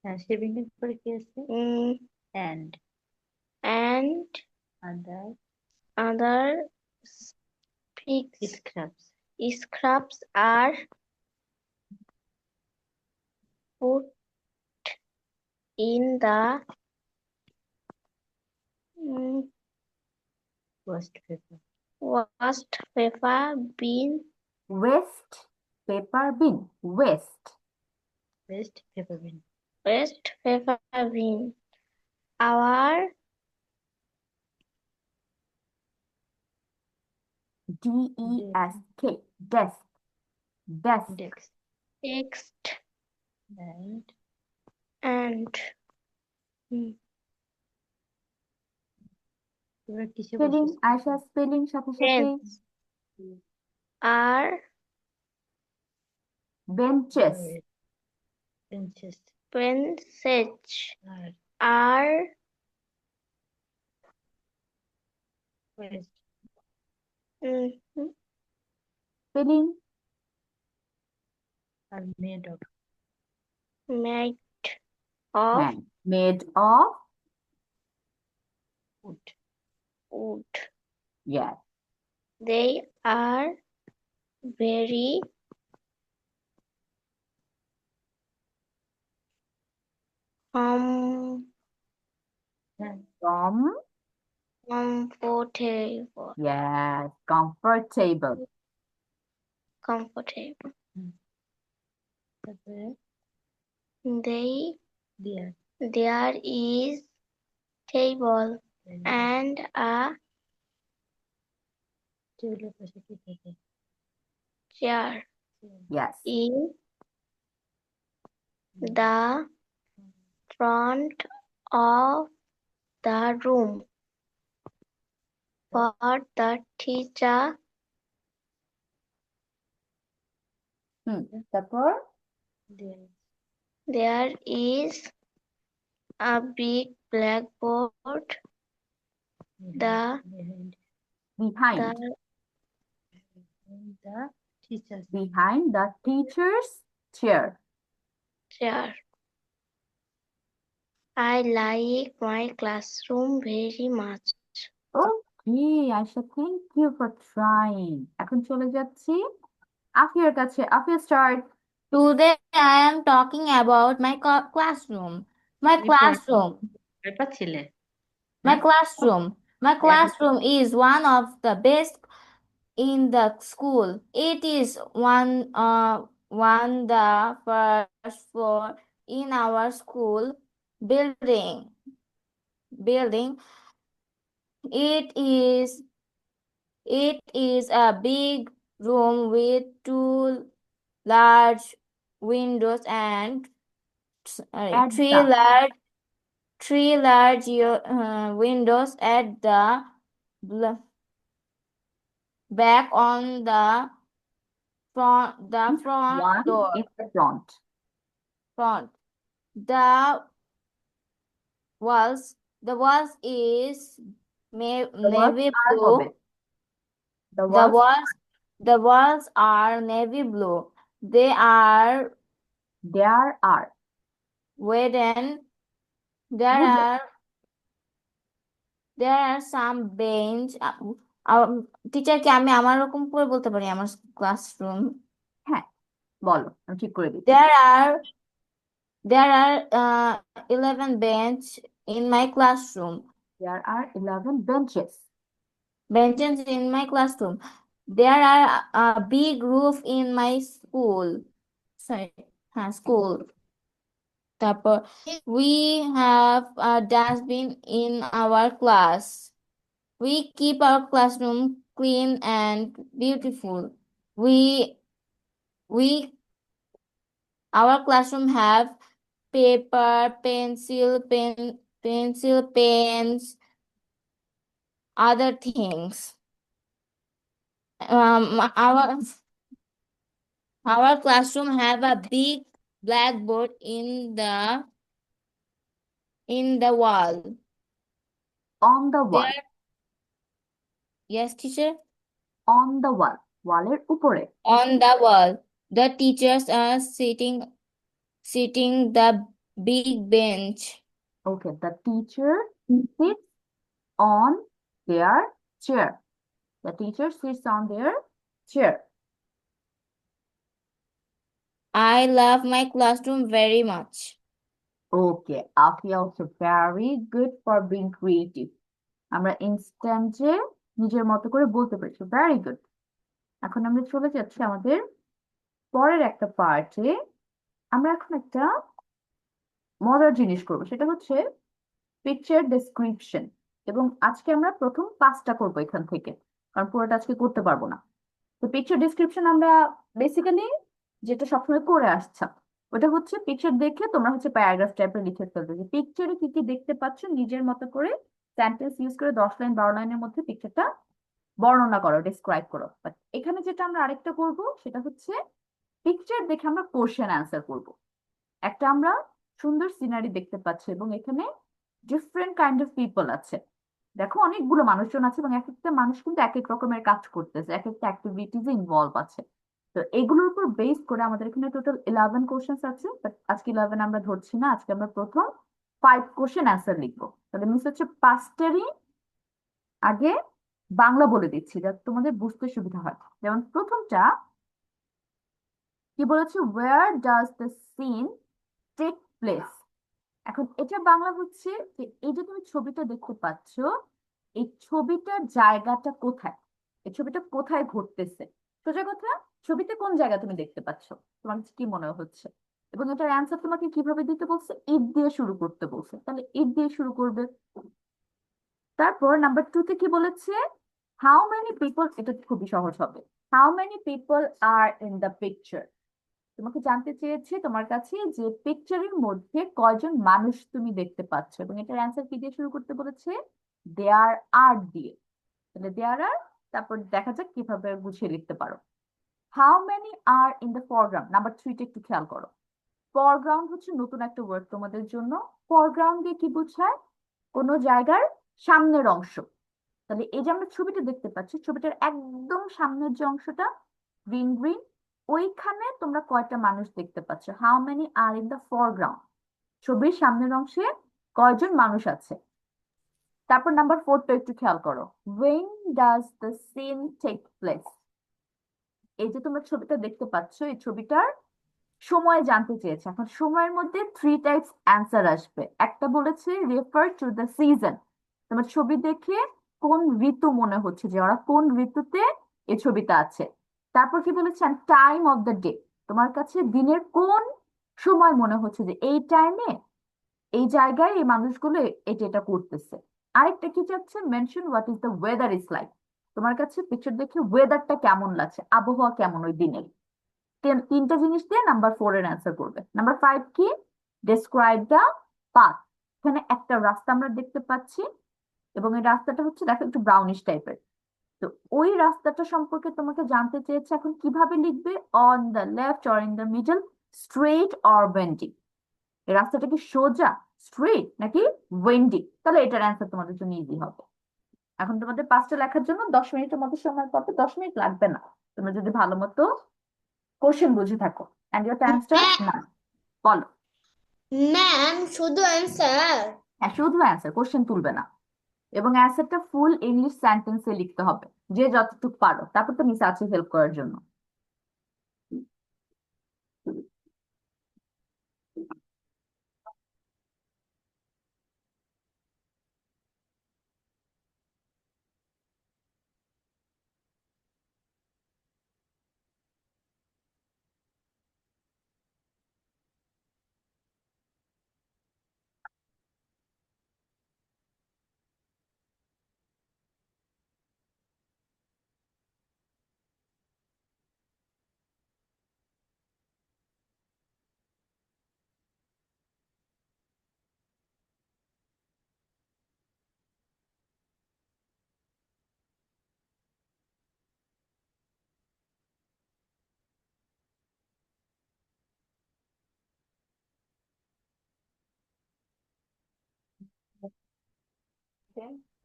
হ্যাঁ শেভিং এর পরে কি আছে? And other other scraps are put in the waste paper waste paper bin. Waste paper bin. Waste waste paper bin Waste paper bin. Our DESK desk. Desk text and and তোমরা কিসে spelling বসেছো? Ayesha, spelling সাথে সাথে pens are benches. Benches benches are are where's mm, Spelling are made of made of হ্যাঁ made of wood. wood. yes They are very হ্যাঁ from comfortable. yes comfortable Comfortable. তারপরে They there there is table and a টেবিলের পাশে কি থাকে chair yes in the front of the room for the teacher তারপর there there is a big blackboard the behind behind the the teachers behind the teacher's chair chair. I like my classroom very much. okay Aisha thank you for trying এখন চলে যাচ্ছি আফিয়ার কাছে Afia start Today I am talking about my classroom. My তুমি classroom. পাচ্ছিলে My হ্যাঁ classroom. My এখন classroom is one of the best in the school. It is one the first floor in our school building. It is a big room with two large windows and at three large windows at the back on the front one door. in the front Front. The walls is the words navy are blue. হবে the The words walls the walls are navy blue. There are there are wooden. There Wooden. are some bench. Teacher কি আমি আমার রকম করে বলতে পারি আমার classroom? হ্যাঁ বলো আমি ঠিক করে দিচ্ছি There are 11 bench in my classroom. there are 11 benches Benches in my classroom. There are a big roof in my school. Sorry, school. তারপর we have a dustbin in our class. We keep our classroom clean and beautiful. Our classroom have paper, pencil, pens, other things. Our classroom have a big blackboard in the wall. on the wall Yes, teacher. on the wall ওয়ালের উপরে On the wall, the teachers are sitting the big bench. okay the teacher sits on their chair the teacher sits on their chair I love my classroom very much. okay Afia also very good for being creative আমরা ইনস্ট্যান্টে নিজের মতো করে বলতে পেরেছি very good এখন আমরা চলে যাচ্ছি আমাদের পরের একটা পার্টে আমরা এখন একটা মজার জিনিস করবো সেটা হচ্ছে পিকচার ডেসক্রিপশন এবং আজকে আমরা প্রথম 5টা করবো এখান থেকে কারণ পুরোটা আজকে করতে পারবো না তো পিকচার ডেসক্রিপশন আমরা বেসিক্যালি যেটা সবসময় করে আসছাম ওটা হচ্ছে পিকচার দেখে তোমরা হচ্ছে প্যারাগ্রাফ টাইপের লিখে ফেলবে যে পিকচারে কি কি দেখতে পাচ্ছ নিজের মতো করে সেন্টেন্স ইউজ করে 10 লাইন 12 লাইনের মধ্যে পিকচারটা বর্ণনা করো ডেসক্রাইব করো বাট এখানে যেটা আমরা আরেকটা করব সেটা হচ্ছে পিকচার দেখে আমরা কোশ্চেন অ্যান্সার করব একটা আমরা সুন্দর সিনারি দেখতে পাচ্ছ এবং এখানে ডিফারেন্ট কাইন্ড অফ পিপল আছে। দেখো অনেকগুলো মানুষজন আছে এবং এক একটা মানুষ কিন্তু এক এক রকমের কাজ করতেছে, এক একটা অ্যাক্টিভিটিজে ইনভলভ আছে। তো এগুলোর উপর বেস করে আমাদের এখানে টোটাল 11 কোশ্চেন্স আছে, বাট আজকে 11 আমরা ধরছি না, আজকে আমরা প্রথম 5 কোশ্চেন অ্যান্সার লিখবো। তাহলে মিস হচ্ছে পাঁচটারই আগে বাংলা বলে দিচ্ছি যাতে তোমাদের বুঝতে সুবিধা হয়। যেমন প্রথমটা কি বলেছে, where does the scene take place. এখন এটা বাংলা হচ্ছে যে এই যে তুমি ছবিটা দেখতে পাচ্ছ, এই ছবিটার জায়গাটা কোথায়, এই ছবিটা কোথায় ঘটতেছে। সোজা কথা, ছবিতে কোন জায়গা তুমি দেখতে পাচ্ছ, তোমার কাছে কি মনে হচ্ছে? এবং এটার অ্যান্সার তোমাকে কিভাবে দিতে বলছে, ইট দিয়ে শুরু করতে বলছে, তাহলে ইট দিয়ে শুরু করবে। তারপর নাম্বার 2 তে কি বলেছে, হাউ মেনি পিপল, এটা খুবই সহজ হবে, how many people are in the picture. তোমাকে জানতে চেয়েছে তোমার কাছে যে পিকচারের মধ্যে কয়জন মানুষ তুমি দেখতে পাচ্ছ, এবং এটার অ্যান্সার কি দিয়ে শুরু করতে বলেছে, দেয়ার আর দিয়ে। তাহলে দেয়ার আর, তারপর দেখা যাক কিভাবে গুছিয়ে লিখতে পারো। How many are in the foreground, number 3টা একটু খেয়াল করো। ফরগ্রাউন্ড হচ্ছে নতুন একটা ওয়ার্ড তোমাদের জন্য। ফরগ্রাউন্ড দিয়ে কি বোঝায়, কোনো জায়গার সামনের অংশ। তাহলে এই যে আমরা ছবিটা দেখতে পাচ্ছি, ছবিটার একদম সামনের যে অংশটা গ্রিন গ্রিন, ওইখানে তোমরা কয়টা মানুষ দেখতে পাচ্ছ, how many are in the foreground, ছবির সামনের অংশে কয়জন মানুষ আছে। তারপর নাম্বার 4টা একটু খেয়াল করো, when does the scene take place। এই যে তোমরা ছবিটা দেখতে পাচ্ছ, এই ছবিটার সময় জানতে চেয়েছে। এখন সময়ের মধ্যে 3 টাইপস অ্যান্সার আসবে। একটা বলেছে রেফার টু দ্য সিজন, তোমার ছবি দেখে কোন ঋতু মনে হচ্ছে, যে ওরা কোন ঋতুতে এই ছবিটা আছে। তারপর কি বলেছেন, টাইম অফ দ্য ডে, তোমার কাছে দিনের কোন সময় মনে হচ্ছে যে এই টাইমে এই জায়গায় এই মানুষগুলো এটা এটা করতেছে। আরেকটা কি চাচ্ছে, mention what is the weather is like, তোমার কাছে পিকচার দেখে ওয়েদারটা কেমন লাগছে, আবহাওয়া কেমন ওই দিনের। তিনটা জিনিস দিয়ে নাম্বার 4 এর অ্যান্সার করবে। নাম্বার 5 কি, ডেসক্রাইব দ্য পাথ। এখানে একটা রাস্তা আমরা দেখতে পাচ্ছি এবং এই রাস্তাটা হচ্ছে দেখো একটু ব্রাউনিশ টাইপের। তো ওই রাস্তাটা সম্পর্কে তোমাকে জানতে চেয়েছে। এখন কিভাবে লিখবে, on the left or in the middle, straight or bending. এই রাস্তাটা কি সোজা, স্ট্রেট নাকি ওয়েন্ডিং? তাহলে এটার অ্যান্সার তোমাদের জন্য ইজি হবে। এখন তোমাদের 5টা লেখার জন্য 10 মিনিটের মতো সময় পাবে, 10 মিনিট লাগবে না তোমরা যদি ভালো মতো কোশ্চেন বুঝে থাকো। এন্ড ইউর অ্যান্সার না, বলো। ম্যাম শুধু অ্যান্সার? হ্যাঁ, শুধু অ্যান্সার, কোশ্চেন তুলবে না। এবং অ্যান্সারটা ফুল ইংলিশ সেন্টেন্সে লিখতে হবে, যে যতটুকু পারো। তারপর তো মিস আছে হেল্প করার জন্য।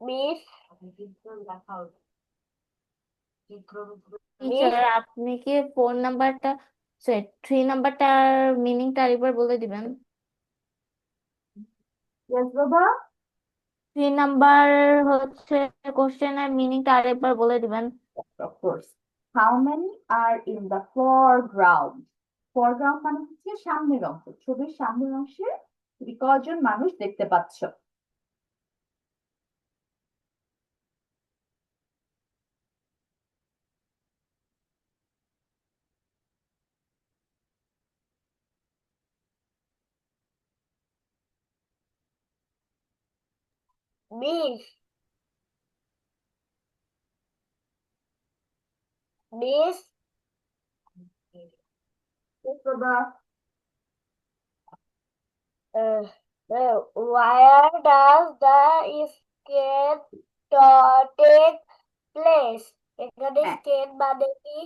মিস টিচার আপনি কি 4 নাম্বারটা, সরি 3 নাম্বারটার মিনিংটা আরেকবার বলে দিবেন। ইয়েস বাবা। 3 নাম্বার হচ্ছে কোশ্চেনের মিনিংটা আরেকবার বলে দিবেন। Of course. How many are in the foreground? Foreground মানে হচ্ছে সামনের অংশ, ছবির সামনের অংশে তুমি কয়জন মানুষ দেখতে পাচ্ছ। মিস মিস Yes, বাবা। where does the skate take place? এখানে হ্যাঁ, স্কেট মানে কি?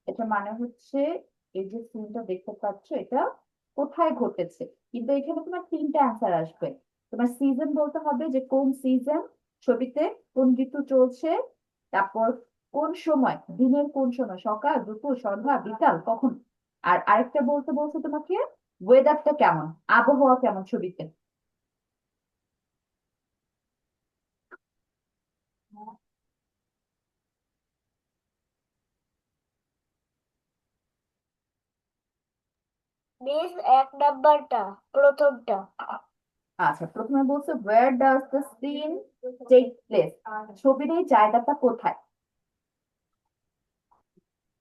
এটা মানে হচ্ছে এই যে সিনটা দেখতে পাচ্ছ, এটা কোথায় ঘটেছে। কিন্তু এখানে তোমার তিনটা অ্যান্সার আসবে। তোমার সিজন বলতে হবে যে কোন সিজন, ছবিতে কোন ঋতু চলছে, তারপর কোন সময়, দিনের কোন সময়, সকাল, দুপুর, সন্ধ্যা, বিকাল, কখন। আর আরেকটা বলতে বলছে তোমাকে ওয়েদারটা কেমন, আবহাওয়া কেমন ছবিতে। মিস 1 নাম্বারটা, প্রথমটা। আচ্ছা, প্রথমে বলছে where does the scene take place, ছবির এই জায়গাটা কোথায়।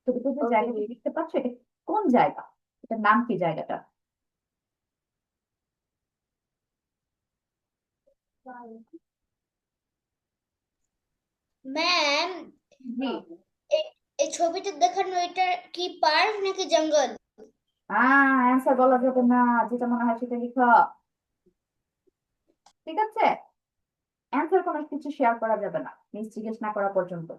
ছবিতে যে জায়গাটা দেখতে পাচ্ছ এটা কোন জায়গা, এটার নাম কি জায়গাটা। ম্যাম, জি। এই ছবিতে দেখানো এটা কি পার্ক নাকি জঙ্গল? অ্যান্সার বলা যাবে না, যেটা মনে হয় সেটা লিখো, ঠিক আছে। অ্যান্সার কোনো কিছু শেয়ার করা যাবে না মিস জিজ্ঞেস না করা পর্যন্ত।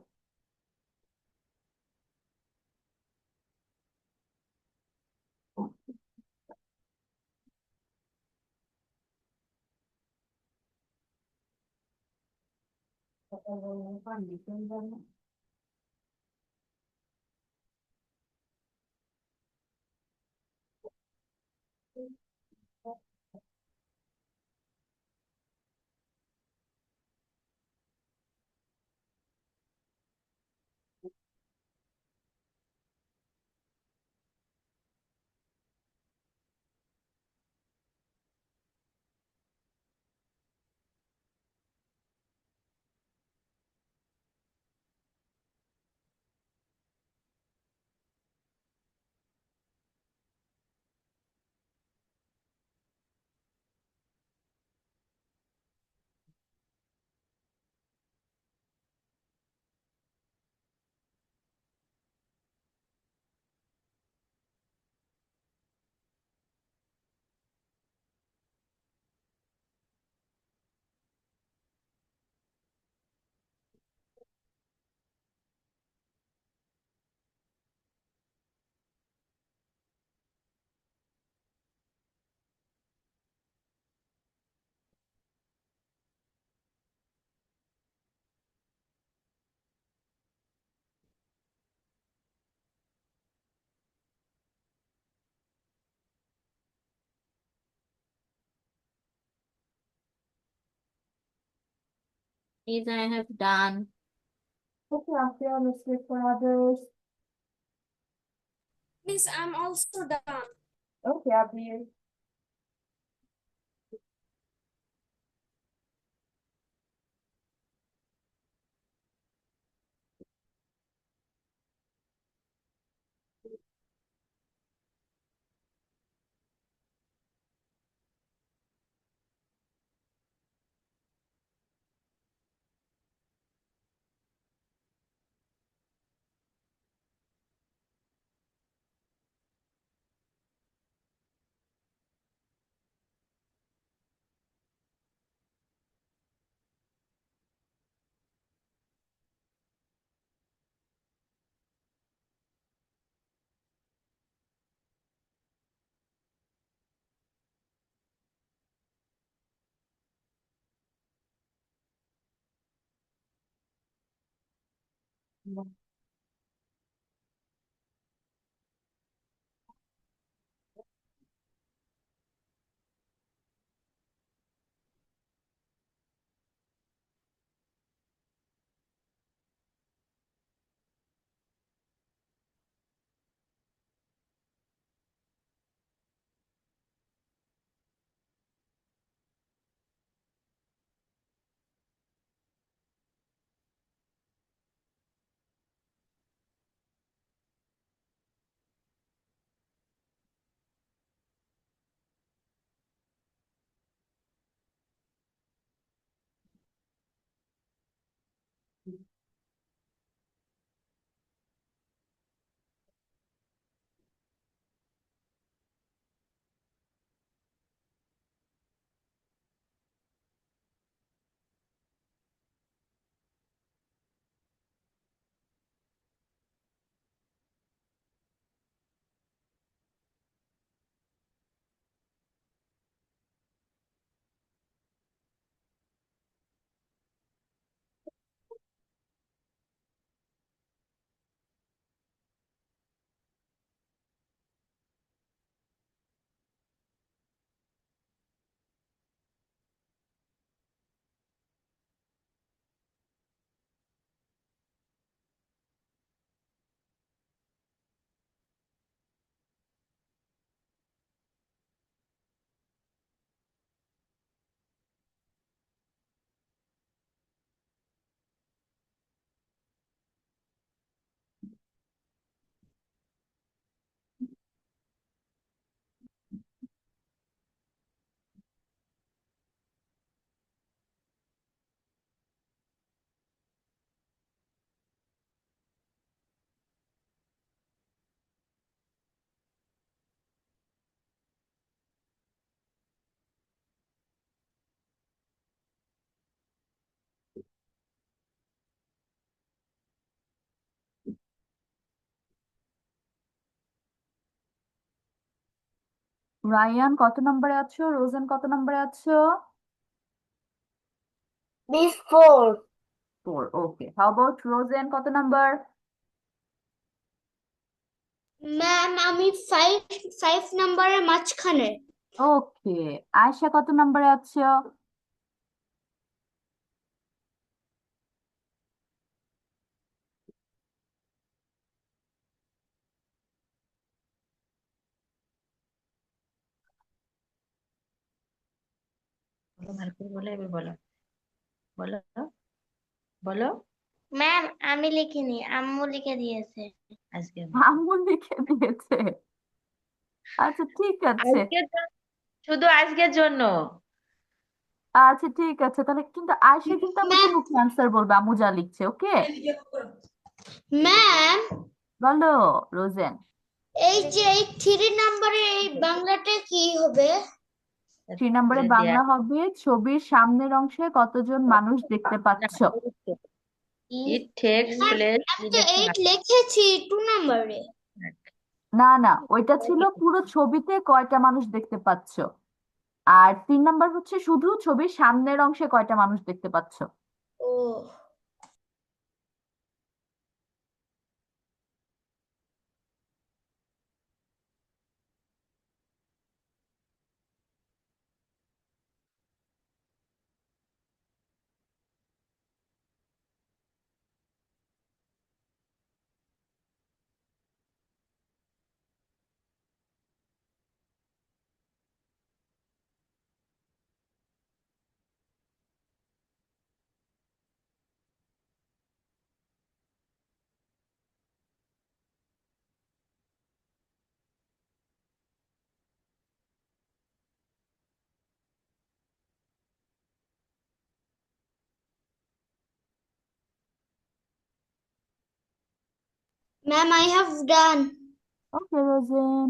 Is I have done. Okay, Afia, let's wait for others. Miss, I'm also done. Okay, Abir. Rayan কত নম্বরে আছো? রোজেন কত নম্বরে আছো? Miss 4. 4. Okay, how about Rosen কত নাম্বার? ম্যাম আমি 5 নম্বরের মাঝখানে। ওকে, আয়েশা কত নম্বরে আছো? বলো ভালো করে বলো, এবার বলো, বলো, বলো। ম্যাম আমি লিখিনি, আম্মু লিখে দিয়েছে। আজকে আম্মু লিখে দিয়েছে। আচ্ছা ঠিক আছে। আজকের জন্য, শুধু আজকের জন্য। আচ্ছা ঠিক আছে, তাহলে কিন্তু আয়েশা কিন্তু আমাকে ম্যাম মুখে অ্যান্সার বলবে আম্মু যা লিখছে। ওকে, ম্যাম বলো রোজেন। এই যে এই 3 নম্বরের এই বাংলাটা কি হবে? 3 নম্বরে বাংলা হবে ছবির সামনের অংশে কতজন মানুষ দেখতে পাচ্ছ। ইট টেক্স প্লেস আমি ইন তো এ 8 লিখেছি 2 নম্বরে। না না, ওইটা ছিল পুরো ছবিতে কয়টা মানুষ দেখতে পাচ্ছ, আর 3 নাম্বার হচ্ছে শুধু ছবির সামনের অংশে কয়টা মানুষ দেখতে পাচ্ছ। Oh ma'am I have done. Okay Rosen.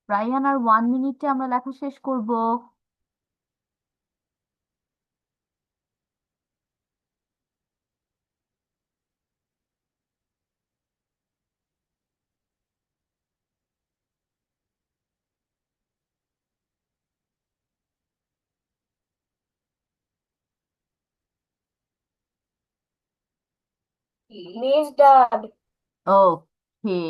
Ryan আর 1 মিনিটে আমরা লেখা শেষ করব। Miss done. ওকে,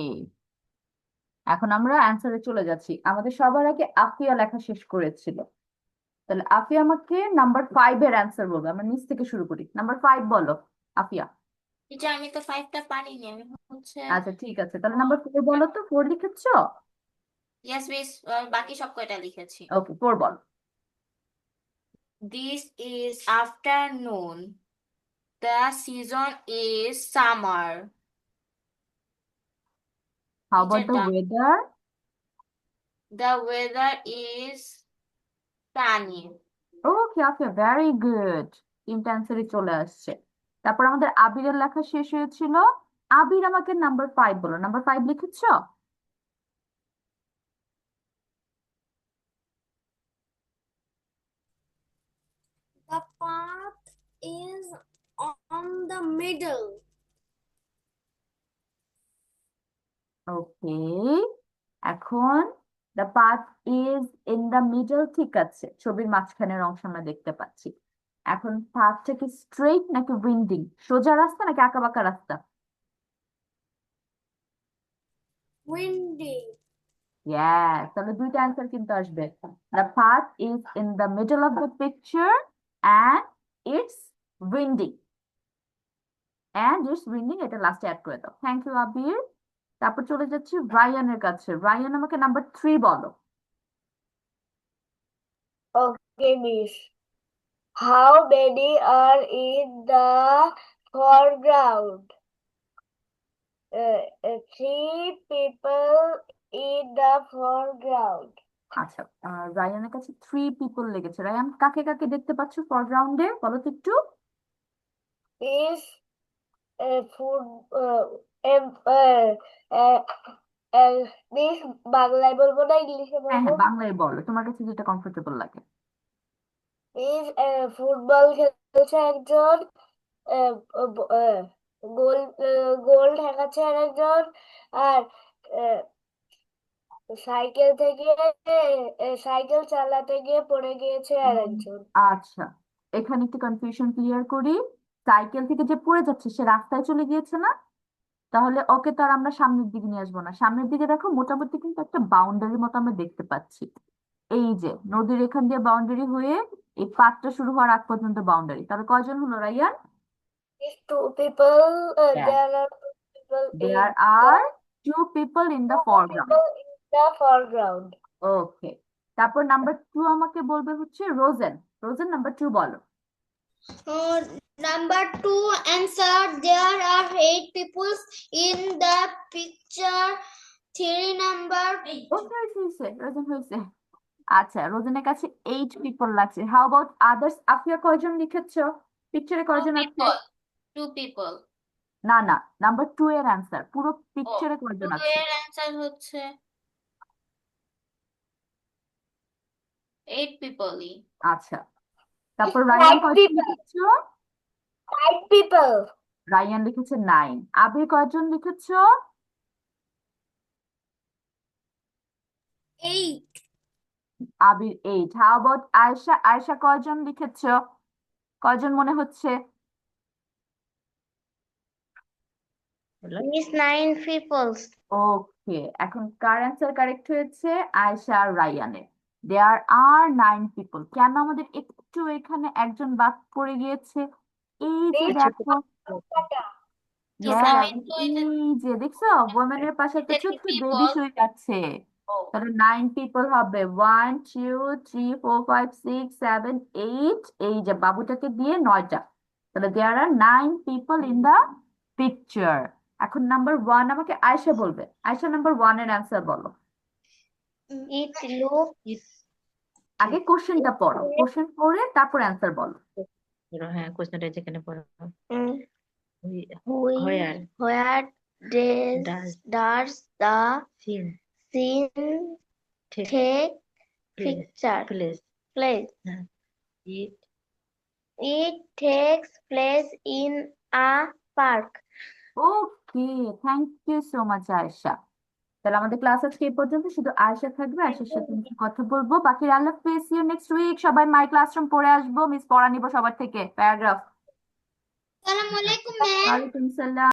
এখন আমরা অ্যান্সারে চলে যাচ্ছি। আমাদের সবার আগে আফিয়া লেখা শেষ করেছিল, তাহলে আফিয়া আমাকে নাম্বার 5 এর অ্যান্সার বলবে। আমরা নিচ থেকে শুরু করি। নাম্বার 5 বলো আফিয়া। টিচার আমি তো 5টা পারিনি, আমি হচ্ছে আচ্ছা ঠিক আছে, তাহলে নাম্বার 4 বলো তো। 4 লিখেছো? ইয়েস মিস, বাকি সব কয়টা লিখেছি। ওকে, 4 বলো। This is afternoon, the season is summer. How teacher about the the, weather? The weather is sunny. Okay Afia, very good, 3টা অ্যান্সারই চলে আসছে। তারপর আমাদের আবিরের লেখা শেষ হয়েছিল। আবির আমাকে নাম্বার 5 বলো। নাম্বার 5 লিখেছো? The path is on the middle. ওকে, এখন the path is in the middle, ঠিক আছে, ছবির মাঝখানের অংশ আমরা দেখতে পাচ্ছি। এখন পাথটা কি স্ট্রেইট নাকি উইন্ডিং? সোজা রাস্তা নাকি আঁকাবাঁকা রাস্তা? Windy. ইয়েস, তাহলে 2টা অ্যান্সার কিন্তু আসবে। The path is in the middle of the picture and it's winding. এটা লাস্টে অ্যাড করে দাও। থ্যাংক ইউ আবির। তারপর চলে যাচ্ছি রায়ানের কাছে। রায়ান আমাকে নাম্বার 3 বলো। Okay, Miss. How many are in the foreground? 3 people in the foreground. আচ্ছা, রায়ানের কাছে 3 পিপল লেগেছে। রায়ান কাকে কাকে দেখতে পাচ্ছ ফরগ্রাউন্ডে, বলো তো একটু। Is food em- uh, uh, miss বাংলায় বলবো না ইংলিশে হ্যাঁ বলবো? হ্যাঁ, বাংলায় বলো, তোমার কাছে যেটা কমফোর্টেবল লাগে। মিস ফুটবল খেলছে একজন, গোল গোল ঠেকাচ্ছে আরেকজন, আর সাইকেল থেকে সাইকেল চালাতে গিয়ে পড়ে গিয়েছে আরেকজন। আচ্ছা, এখানে একটু কনফিউশন ক্লিয়ার করি। সাইকেল থেকে যে পড়ে যাচ্ছে সে রাস্তায় চলে গিয়েছে না? তাহলে ওকে তো আর আমরা সামনের দিকে নিয়ে আসবো না। সামনের দিকে দেখো মোটামুটি কিন্তু একটা বাউন্ডারি মতো আমরা দেখতে পাচ্ছি। এই যে নদীর এখান দিয়ে বাউন্ডারি হয়ে এই পাতটা শুরু হওয়ার আগ পর্যন্ত বাউন্ডারি। তাহলে কয়জন হলো Rayyan? If two people, Yes. there are two people There in are two people in the foreground. the foreground. ওকে, তারপর নাম্বার 2 আমাকে বলবে হচ্ছে রোজেন। রোজেন নাম্বার 2 বলো। Number 2 answer. There are 8 people in the picture. 3 number. ওকে, হয়েছে Rosen হয়েছে। আচ্ছা, রোজেনের কাছে 8 people লাগছে। How about others? আফিয়া কয়জন লিখেছো? পিকচারে কয়জন আছে? Two people. না না, নাম্বার 2 এর অ্যান্সার পুরো পিকচারে কয়জন Two আছে? এর answer হচ্ছে 8 people ই। আচ্ছা, তারপর রায়ান 9 কয়জন people. লিখেছো? 9 people. রায়ান লিখেছে 9। আবির কয়জন লিখেছো? 8. আবির 8। How about Ayesha? আয়েশা কয়জন লিখেছো? কয়জন মনে হচ্ছে? Miss 9 peoples. ওকে, এখন কার অ্যান্সার কারেক্ট হয়েছে? আয়েশা আর রায়ানের। দেয়ার আর 9 পিপল। কেন আমাদের একটু এখানে একজন বাদ পড়ে গিয়েছে? এই যে দেখো, আমি তো এই যে দেখছো ওমেনের পাশে একটা এটা ছোট্ট people. বেবি শুয়ে আছে। তাহলে 9 পিপল হবে। 1 2 3 4 5 6 7 8। এই যে বাবুটাকে দিয়ে 9টা। তাহলে দেয়ার আর 9 পিপল ইন দা পিকচার। এখন নাম্বার 1 আমাকে আয়েশা বলবে। আয়েশা নাম্বার 1 এর অ্যান্সার বলো। It looks আগে কোশ্চেনটা পড়ো, কোশ্চেন পড়ে তারপর অ্যান্সার বলো। হ্যাঁ, কোশ্চেনটা যেখানে পড়ো। where Where does the scene scene take take place place? it It takes place in a park. Okay, thank you so much Ayesha. তাহলে আমাদের ক্লাস আজকে এই পর্যন্ত। শুধু আয়েশা থাকবে, আয়েশার সাথে আমি কথা বলবো। বাকি আল্লাহ হাফেজ, সি ইউ নেক্সট উইক। সবাই মাই ক্লাসরুম পড়ে আসবো, মিস পড়া নিবো সবার থেকে প্যারাগ্রাফ। Assalamu alaikum, ma'am. ওয়ালাইকুম সালাম।